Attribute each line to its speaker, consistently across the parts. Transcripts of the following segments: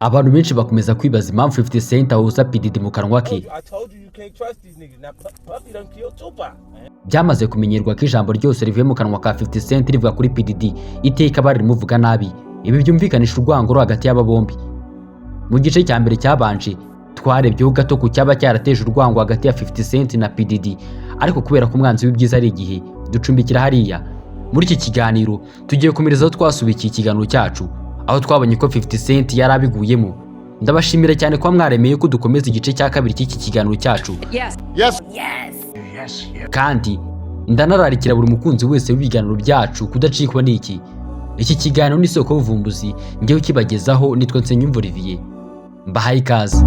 Speaker 1: abantu benshi bakomeza kwibaza impamvu 50 Cent ahuza P Diddy mu kanwa ke. Byamaze kumenyerwa ko ijambo ryose rivuye mu kanwa ka 50 Cent rivuga kuri P Diddy iteka bari rimuvuga nabi. Ibi byumvikanisha urwango hagati y'aba bombi. Mu gice cya mbere cyabanje twarebyeho gato ku cyaba cyarateje urwango hagati ya 50 Cent na P Diddy, ariko kubera ko umwanzi w'ibyiza ari igihe ducumbikira hariya. Muri iki kiganiro tugiye kumireza aho twasubikiye ikiganiro cyacu, aho twabonye ko 50 Cent yari abiguyemo. Ndabashimira cyane ko mwaremeye ko dukomeza igice cya kabiri cy'iki kiganiro cyacu. Kandi ndanararikira buri mukunzi wese w'ibiganiro byacu kudacikwa n'iki. Iki kiganiro ni isoko y'ubuvumbuzi, ngewe kibagezaho nitwa Nsengiyumva Olivier. Mbahaye ikaze.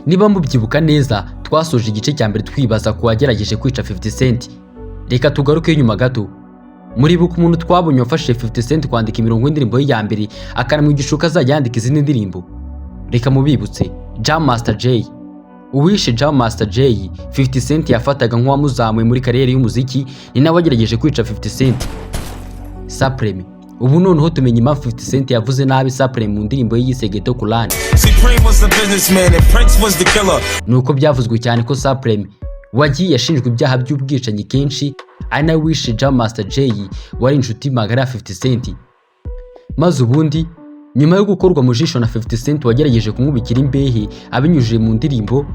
Speaker 1: Niba mubyibuka neza, twasoje igice cya mbere twibaza ku wagerageje kwica 50 Cent. Reka tugaruke inyuma gato. Muribuka umuntu twabonye wafashe 50 Cent kwandika imirongo y'indirimbo ye ya mbere akanamwigisha uko azajya yandika izindi ndirimbo. Reka mubibutse, Jam Master Jay. Uwishe Jam Master Jay, 50 Cent yafataga nk'uwamuzamuye muri kariyeri y'umuziki, ni nawe wagerageje kwica 50 Cent. Supreme. Ubu noneho tumenye impamvu 50 Cent yavuze nabi Supreme mu ndirimbo ye yise Ghetto Kulan. Nuko byavuzwe cyane ko Supreme wagiye yashinjwe ibyaha by'ubwicanyi kenshi, ari nawe wishe Jam Master Jay wari inshuti magara ya 50 Cent. Maze ubundi nyuma yo gukorwa mu jisho na 50 Cent wagerageje kumubikira imbehe abinyujije mu ndirimbo,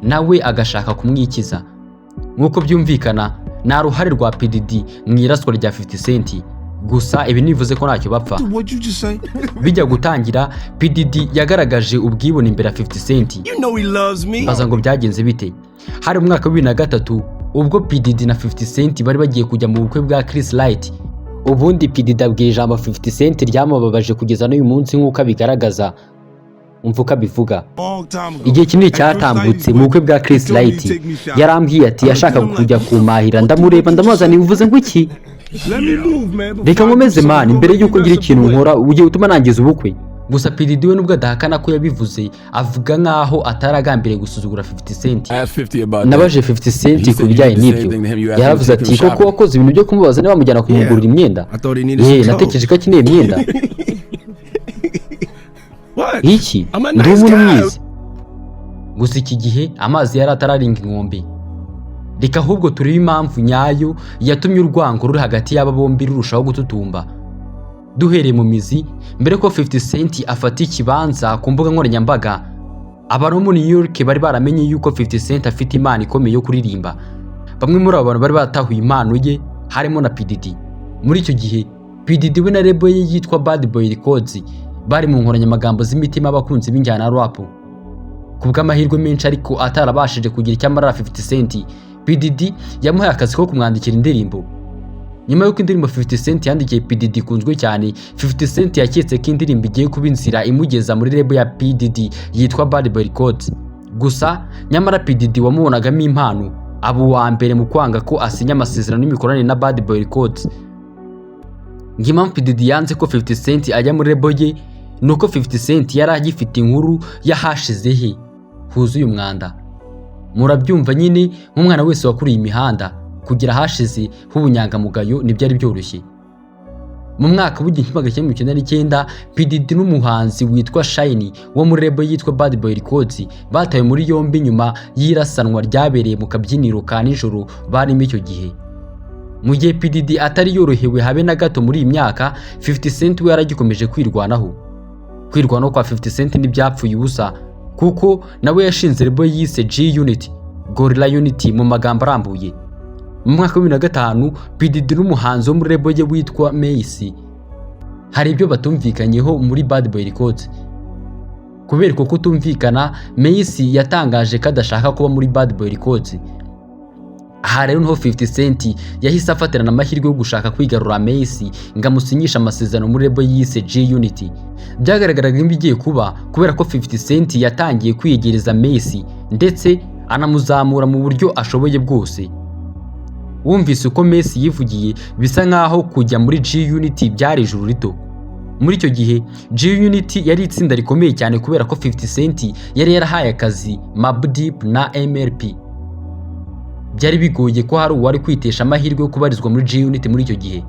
Speaker 1: nawe agashaka kumwikiza. Nkuko byumvikana nta ruhare rwa P Diddy mu iraswa rya 50 Cent. Gusa ibi nivuze ko ntacyo bapfa. Bijya gutangira, P Diddy yagaragaje ubwibone imbere ya 50 Cent. Baza ngo byagenze bite? Hari mu mwaka wa 2003 ubwo P Diddy na 50 Cent bari bagiye kujya mu bukwe bwa Chris Light. Ubundi P Diddy abwiye ijambo 50 Cent ryamubabaje kugeza n'uyu munsi nk'uko abigaragaza. Umvuka bivuga. Igihe kinini cyatambutse mu bukwe bwa Chris Light, yarambwiye ati yashaka kujya kumahira, ndamureba ndamubaza ni uvuze ngo iki? Reka nkomeze man, imbere y'uko ngira ikintu nkora ugiye utuma nangiza ubukwe. Gusa P Diddy we nubwo adahakana ko yabivuze, avuga nkaho ataragambiriye gusuzugura 50 Cent. Nabaje 50 Cent ku bijyanye n'ibyo, yaravuze ati koko wakoze ibintu byo kumubaza niba bamujyana kumugurira imyenda. Natekereje ko akeneye imyenda. Iki ndi umuntu mwiza. Gusa iki gihe amazi yari atararinga inkombe. Reka ahubwo turebe impamvu nyayo yatumye urwango ruri hagati y'aba bombi rurushaho gututumba. Duhereye mu mizi, mbere ko 50 Cent afata ikibanza ku mbuga nkoranyambaga, abantu mu New York bari baramenye yuko 50 Cent afite impano ikomeye yo kuririmba. Bamwe muri abo bantu bari batahuye impano ye, harimo na P Diddy. Muri icyo gihe P Diddy we na label ye yitwa Bad Boy Records bari mu nkoranyamagambo z'imitima abakunzi b'injyana ya rap. Kubw'amahirwe menshi ariko atarabashije kugira icyamarara 50 Cent, P Diddy yamuhaye akazi ko kumwandikira indirimbo. Nyuma y'uko indirimbo 50 Cent yandikiye P Diddy ikunzwe cyane, 50 Cent yaketse ko indirimbo igiye kuba inzira imugeza muri label ya P Diddy yitwa Bad Boy Records. Gusa nyamara P Diddy wamubonagamo impano, abo wa mbere mu kwanga ko asinya amasezerano y'imikoranire na Bad Boy Records. Ngima P Diddy yanze ko 50 Cent ajya muri label ye, nuko 50 Cent yari agifite inkuru yahashize he huzuye umwanda. Murabyumva nyine, nk'umwana wese wakuriye imihanda kugira hashize h'ubunyangamugayo ntibyari byoroshye. Mu mwaka w'1999 P Diddy n'umuhanzi witwa Shiny wo muri label yitwa Bad Boy Records batawe muri yombi nyuma y'irasanwa ryabereye mu kabyiniro ka nijoro barimo icyo gihe. Mu gihe P Diddy atari yorohewe habe na gato muri iyi myaka, 50 Cent we yaragikomeje kwirwanaho. Kwirwanaho kwa 50 Cent ntibyapfuye ubusa, kuko nawe yashinze label yise G Unit, Gorilla Unity mu magambo arambuye. Mu mwaka wa 2005 P Diddy n'umuhanzi wo muri label ye witwa Macy hari ibyo batumvikanyeho muri Bad Boy Records. Kubera ko kutumvikana, Macy yatangaje ko adashaka kuba muri Bad Boy Records. Aha rero niho 50 Cent yahise afatirana amahirwe yo gushaka kwigarura Macy ngo amusinyishe amasezerano muri label yise G Unity. Byagaragaraga nk'ibigiye kuba kubera ko 50 Cent yatangiye kwiyegereza Macy ndetse anamuzamura mu buryo ashoboye bwose. Wumvise uko Macy yivugiye, bisa nkaho kujya muri G Unity byari ijuru rito. Muri icyo gihe G Unity yari itsinda rikomeye cyane kubera ko 50 Cent yari yarahaye akazi Mobb Deep na MLP. Byari bigoye ko hari uwari kwitesha amahirwe yo kubarizwa muri G Unity muri icyo gihe.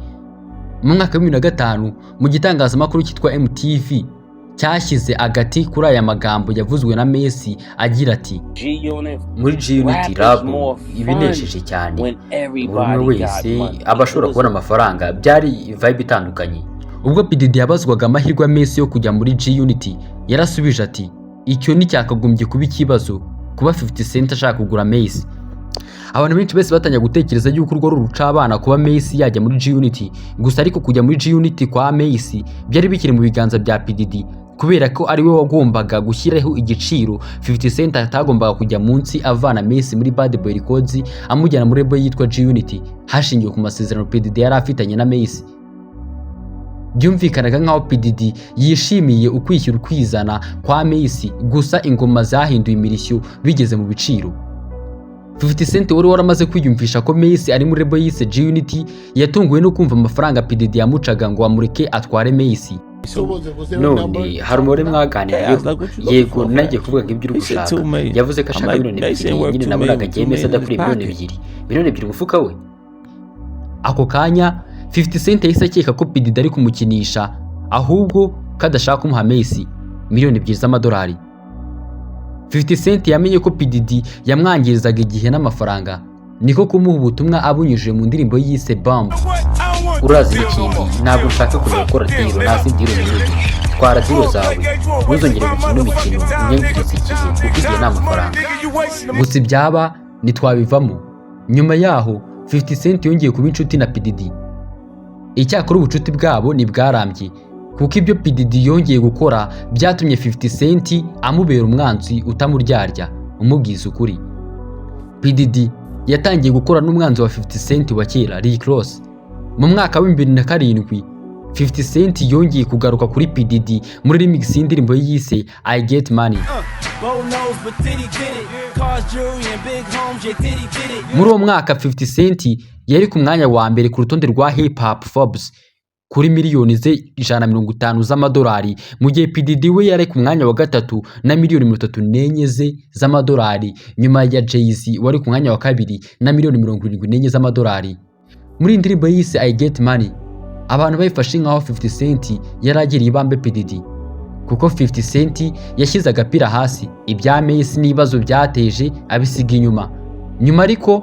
Speaker 1: mu mwaka wa 2005 mu gitangazamakuru cyitwa MTV cyashyize agati kuri aya magambo yavuzwe na Messi agira ati muri G-Unit rap ibinesheje cyane buri umwe wese abashobora kubona amafaranga byari vibe itandukanye. Ubwo P Diddy yabazwaga amahirwe ya Messi yo kujya muri G-Unit yarasubije ati icyo ni cyakagombye kuba ikibazo kuba 50 Cent ashaka kugura Messi. Abantu benshi bese batanya gutekereza yuko urwo rucabana kuba Messi yajya muri G-Unit, gusa ariko kujya muri G-Unit kwa Messi byari bikiri mu biganza bya P Diddy kubera ko ari we wagombaga gushyiraho igiciro 50 Cent atagombaga kujya munsi avana Messi muri Bad Boy Records amujyana muri label yitwa G-Unit hashingiwe ku masezerano P Diddy yari afitanye na Messi. Byumvikanaga nkaho P Diddy yishimiye ukwishyura ukwizana kwa Messi, gusa ingoma zahinduye imirishyo bigeze mu biciro. 50 Cent wari waramaze kwiyumvisha ko Messi ari muri label yise G-Unit yatunguwe no kumva amafaranga P Diddy yamucaga ngo amureke atware Messi. None hari umubare mwaganiriye yego nagiye kuvuga ngo ibyo uri gushaka yavuze ko ashaka miliyoni 2 nyine nabonaga agiye Messi adakuriye miliyoni 2 umufuka we. Ako kanya 50 Cent yahise akeka ko P Diddy ari kumukinisha ahubwo kadashaka kumuha Messi miliyoni 2 z'amadolari. 50 Cent yamenye ko P Diddy yamwangirizaga igihe n'amafaranga, niko kumuha ubutumwa abunyujije mu ndirimbo yise Bomb. Urazi ikindi ntabwo nshaka kujya gukora diro nasi diro nyine twara diro zawe ntuzongere gukina imikino unyangiriza igihe kuko igihe nta mafaranga. Gusa ibyaba ntitwabivamo. Nyuma yaho 50 Cent yongeye kuba inshuti na P Diddy. Icyakora ubucuti bwabo ntibwarambye kuko ibyo P Diddy yongeye gukora byatumye 50 Cent amubera umwanzi utamuryarya umubwiza ukuri. P Diddy yatangiye gukora n'umwanzi wa 50 Cent wa kera Rick Ross. Mu mwaka wa 2007 50 Cent yongeye kugaruka kuri P Diddy muri remix y'indirimbo yise I Get Money. Muri uwo mwaka 50 Cent yari ku mwanya wa mbere ku rutonde rwa Hip Hop Forbes kuri miliyoni ze 150 z'amadolari, mu gihe P Diddy we yari ku mwanya wa gatatu na miliyoni 34 ze z'amadolari, nyuma ya Jay-Z wari ku mwanya wa kabiri na miliyoni 74 z'amadolari. Muri indirimbo yise I Get Money abantu bayifashe nkaho 50 Cent yaragiriye ibambe P Diddy kuko 50 Cent yashyize agapira hasi ibya Messi n'ibibazo byateje abisiga inyuma. Nyuma ariko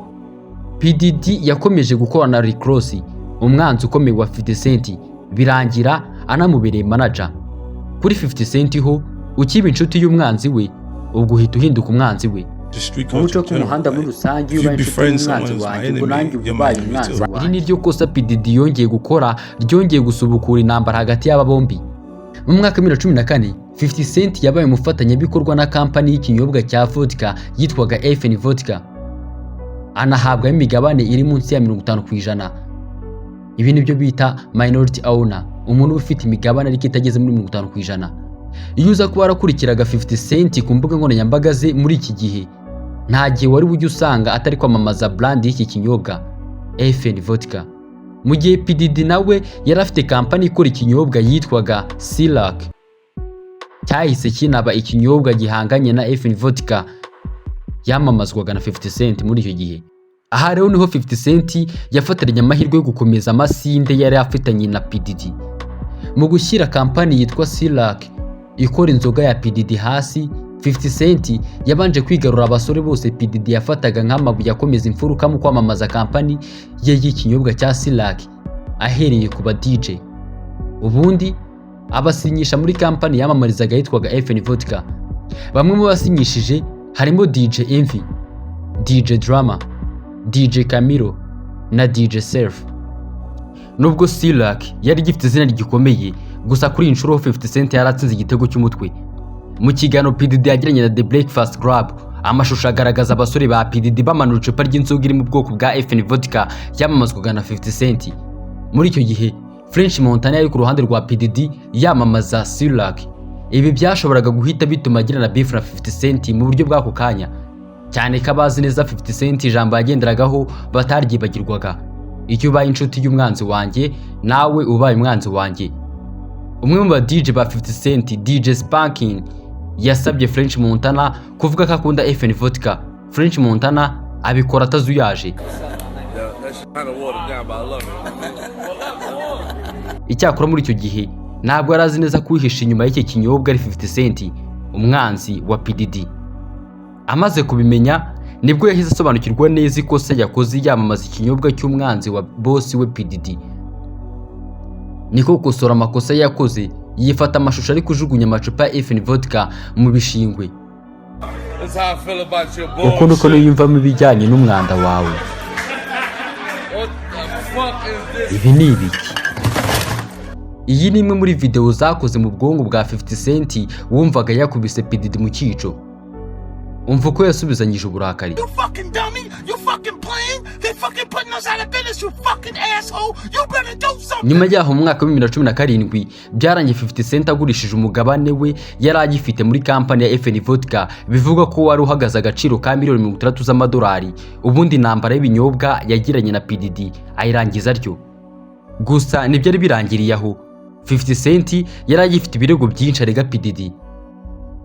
Speaker 1: P Diddy yakomeje gukorana na Rick Ross umwanzi ukomeye wa 50 Cent birangira anamubereye manager. Kuri 50 Cent ho ukiba inshuti y'umwanzi we ubwo uhita uhinduka umwanzi we. Umuco ku muhanda muri rusange ubaye inshuti y'umwanzi wanjye ngo nanjye ubaye umwanzi wanjye. Iri niryo kosa P Diddy yongeye gukora ryongeye gusubukura intambara hagati y'aba bombi. Mu mwaka wa 2014 50 Cent yabaye umufatanyabikorwa na kampani y'ikinyobwa cya vodka yitwaga FN Vodka, anahabwa imigabane iri munsi ya 50%. Ibi nibyo bita minority owner, umuntu ufite imigabane ariko itageze muri 50%. Iyo uza kuba warakurikiraga 50 Cent ku mbuga nkoranyambaga ze muri iki gihe, nta gihe wari bujye usanga atari kwamamaza brand y'iki kinyobwa FN Vodka. Mu gihe P Diddy nawe yari afite kampani ikora ikinyobwa yitwaga Ciroc, cyahise kinaba ikinyobwa gihanganye na FN Vodka yamamazwaga na 50 Cent muri icyo gihe. Aha rero niho 50 Cent yafatiranye amahirwe yo gukomeza amasinde yari afitanye na P Diddy. Mu gushyira kampani yitwa Ciroc ikora inzoga ya P Diddy hasi, 50 Cent yabanje kwigarura abasore bose P Diddy yafataga nk'amabuye akomeza imfuruka mu kwamamaza kampani ye y'ikinyobwa cya Ciroc ahereye ku ba DJ. Ubundi abasinyisha muri kampani yamamarizaga yitwaga FN Vodka. Bamwe mu basinyishije harimo DJ Envy, DJ Drama, DJ Camilo na DJ Surf. Nubwo Ciroc yari gifite izina rigikomeye, gusa kuri inshuro 50 Cent yaratsinze igitego cy'umutwe. Mu kiganiro P Diddy yagiranye na The Breakfast Club, amashusho agaragaza abasore ba P Diddy bamanura icupa ry'inzoga iri mu bwoko bwa FN Vodka yamamazwaga na 50 Cent. Muri icyo gihe French Montana yari ku ruhande rwa P Diddy yamamaza Ciroc. Ibi byashoboraga guhita bituma agirana beef na 50 Cent mu buryo bw'ako kanya, cyane ko abazi neza 50 Cent ijambo yagenderagaho bataryibagirwaga: icyo ubaye inshuti y'umwanzi wanjye nawe ubaye umwanzi wanjye. Umwe mu ba DJ ba 50 Cent, DJ Spanking, yasabye French Montana kuvuga ko akunda FN Vodka. French Montana abikora atazuyaje. Icyakora muri icyo gihe ntabwo yari azi neza kwihisha inyuma y'iki kinyobwa ari 50 Cent, umwanzi wa P Diddy. Amaze kubimenya nibwo yahise asobanukirwa neza ikosa yakoze yamamaza ikinyobwa cy'umwanzi wa boss we P Diddy. Niko gukosora amakosa yakoze, yifata amashusho ari kujugunya amacupa ya FN vodka mu bishingwe. Uko nuko yumvamo ibijyanye n'umwanda wawe. Ibi ni ibiki? Iyi ni imwe muri video zakoze mu bwongo bwa 50 Cent wumvaga yakubise P Diddy mu cyico. Umva uko yasubizanyije uburakari. Nyuma yaho mu mwaka wa 2017 byarangiye 50 Cent agurishije umugabane we yari agifite muri kampani ya FN Vodka, bivuga ko wari uhagaze agaciro ka miliyoni 30 z'amadolari. Ubundi intambara y'ibinyobwa yagiranye na P Diddy ayirangiza atyo. Gusa nibyo birangiriye aho. 50 Cent yari agifite ibirego byinshi arega P Diddy.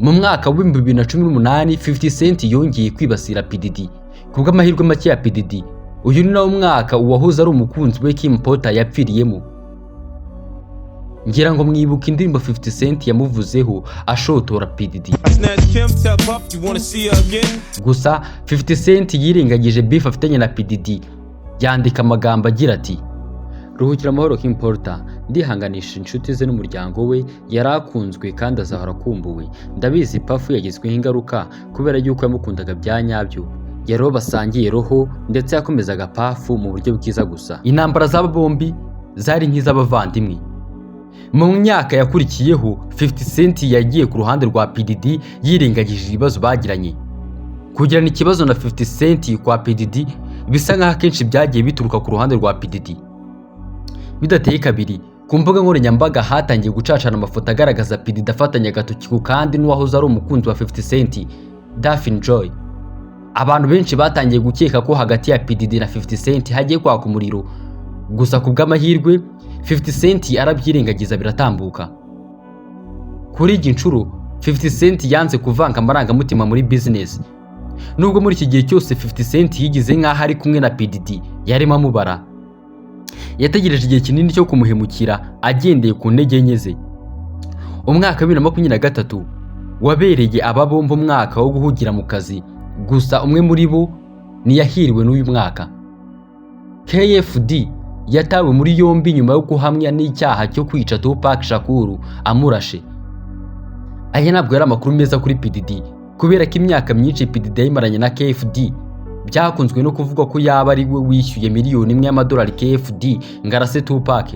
Speaker 1: Mu mwaka wa 2018 50 Cent yongeye kwibasira P Diddy kubw'amahirwe make ya P Diddy. Uyu ni nawo mwaka uwahoze ari umukunzi we Kim Porter yapfiriyemo. Ngira ngo mwibuka indirimbo 50 Cent yamuvuzeho ashotora P Diddy. Gusa 50 Cent yirengagije beef afitanye na P Diddy, yandika amagambo agira ati: "Ruhukira amahoro Kim Porter, ndihanganisha inshuti ze n'umuryango we, yarakunzwe kandi azahora akumbuwe. Ndabizi Puff yagizweho ingaruka kubera yuko yamukundaga bya nyabyo. Yaro basangiye roho ndetse yakomezaga Puff mu buryo bwiza gusa. Intambara z'aba bombi zari nk'iz'abavandimwe." Mu myaka yakurikiyeho 50 Cent yagiye ku ruhande rwa P Diddy yirengagije ibibazo bagiranye. Kugirana ikibazo na 50 Cent kwa P Diddy bisa nk'aho akenshi byagiye bituruka ku ruhande rwa P Diddy. Bidateye kabiri, ku mbuga nkoranyambaga hatangiye gucacana amafoto agaragaza P Diddy afatanya agatoki ku kandi n'uwahoze ari umukunzi wa 50 Cent, Daphne Joy. Abantu benshi batangiye gukeka ko hagati ya P Diddy na 50 Cent hagiye kwaka umuriro. Gusa ku bw'amahirwe 50 Cent arabyirengagiza biratambuka. Kuri iyi nshuro 50 Cent yanze kuvanga amarangamutima muri business. Nubwo muri iki gihe cyose 50 Cent yigize nk'aho ari kumwe na P Diddy, yarimo amubara. Yategereje igihe kinini cyo kumuhemukira agendeye ku ntege nke ze. Umwaka wa 2023 wabereye aba bombi umwaka wo guhugira mu kazi, gusa umwe muri bo niyahiriwe n'uyu mwaka. KFD yatawe muri yombi nyuma yo guhamya n'icyaha cyo kwica Tupac Shakur amurashe. Aya ntabwo yari amakuru meza kuri P Diddy kubera ko imyaka myinshi P Diddy yimaranye na KFD. Byakunzwe no kuvuga ko yaba ari we wishyuye miliyoni 1 y'amadolari KFD ngarase Tupac.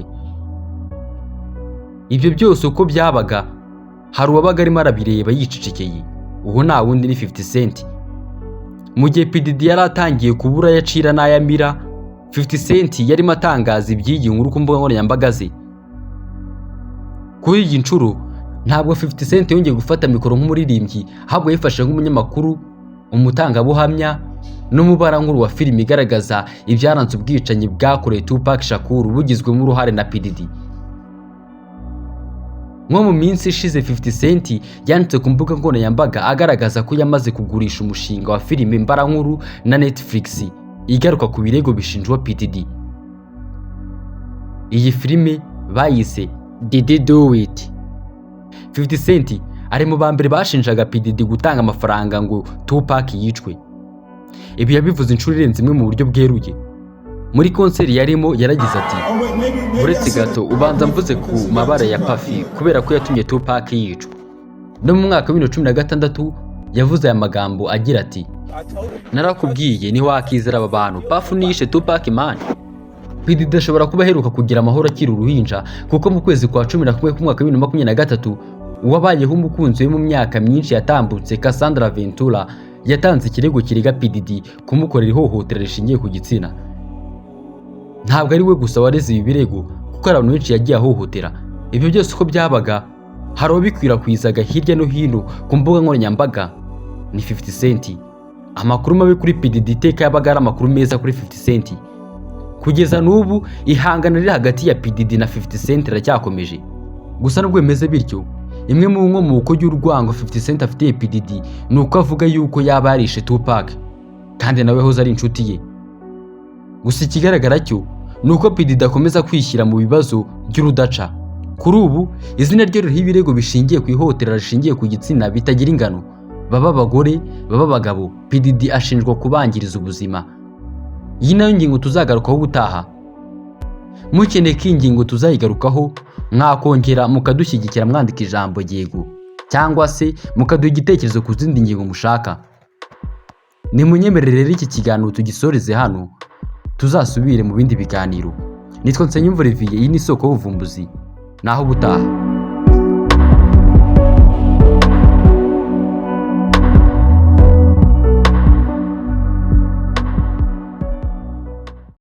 Speaker 1: Ibyo byose uko byabaga hari uwabaga arimo arabireba yicicikeye. Uwo nta wundi ni 50 Cent. Mu gihe P Diddy yari atangiye kubura yacira n'ayamira, 50 Cent yarimo atangaza iby'iyi nkuru ku mbuga nkoranyambaga ze. Kuri iyi nshuro ntabwo 50 Cent yongeye gufata mikoro nk'umuririmbyi, ahubwo yifashe nk'umunyamakuru, umutangabuhamya n'umubarankuru wa filime igaragaza ibyaranze ubwicanyi bwakorewe Tupac Shakur bugizwemo uruhare na P Diddy. Nko mu minsi ishize 50 Cent yanditse ku mbuga nkoranyambaga agaragaza ko yamaze kugurisha umushinga wa filime mbarankuru na Netflix igaruka ku birego bishinjwa P Diddy. Iyi filime bayise Did He Do It. 50 Cent ari mu bambere bashinjaga P Diddy gutanga amafaranga ngo Tupac yicwe. Ibi yabivuze inshuro irenze imwe mu buryo bweruye. Muri konseri yarimo yaragize ati: "Uretse gato ubanza mvuze ku mabara ya Puffy kubera ko yatumye Tupac yicwa." No mu mwaka wa 2016 yavuze aya magambo agira ati: "Narakubwiye ni wakizera aba bantu, Puff nishe Tupac man." P Diddy ashobora kuba aheruka kugira amahoro akiri uruhinja kuko mu kwezi kwa 11 k'umwaka wa 2023 uwabayeho umukunzi we mu myaka myinshi yatambutse Cassandra Ventura yatanze ikirego kirega P Diddy kumukorera ihohotera rishingiye ku gitsina. Ntabwo ari we gusa wareze ibi birego kuko abantu benshi yagiye ahohotera. Ibyo byose uko byabaga hari abikwirakwizaga hirya no hino ku mbuga nkoranyambaga ni 50 Cent. Amakuru mabi kuri P Diddy iteka yabaga ari amakuru meza kuri 50 Cent. Kugeza n'ubu ihangana riri hagati ya P Diddy na 50 Cent iracyakomeje. Gusa nubwo bimeze bityo, imwe mu nkomoko y'urwango 50 Cent afitiye P Diddy ni uko avuga yuko yaba yarishe Tupac kandi nawe hoza ari inshuti ye. Gusa ikigaragara cyo nuko P Diddy akomeza kwishyira mu bibazo by'urudaca. Kuri ubu izina rye ririho ibirego bishingiye ku ihohotera rishingiye ku gitsina bitagira ingano, baba abagore baba abagabo. P Diddy ashinjwa kubangiriza ubuzima. Iyi nayo ngingo tuzagarukaho ubutaha. Mukeneye ko ingingo tuzayigarukaho, mwakongera mukadushyigikira mwandika ijambo yego cyangwa se mukaduha igitekerezo ku zindi ngingo mushaka. Nimunyemerere rero iki kiganiro tugisoreze hano, tuzasubire mu bindi biganiro. Nitwa Nsengiyumva Olivier, iyi ni Isoko y'Ubuvumbuzi. Naho ubutaha.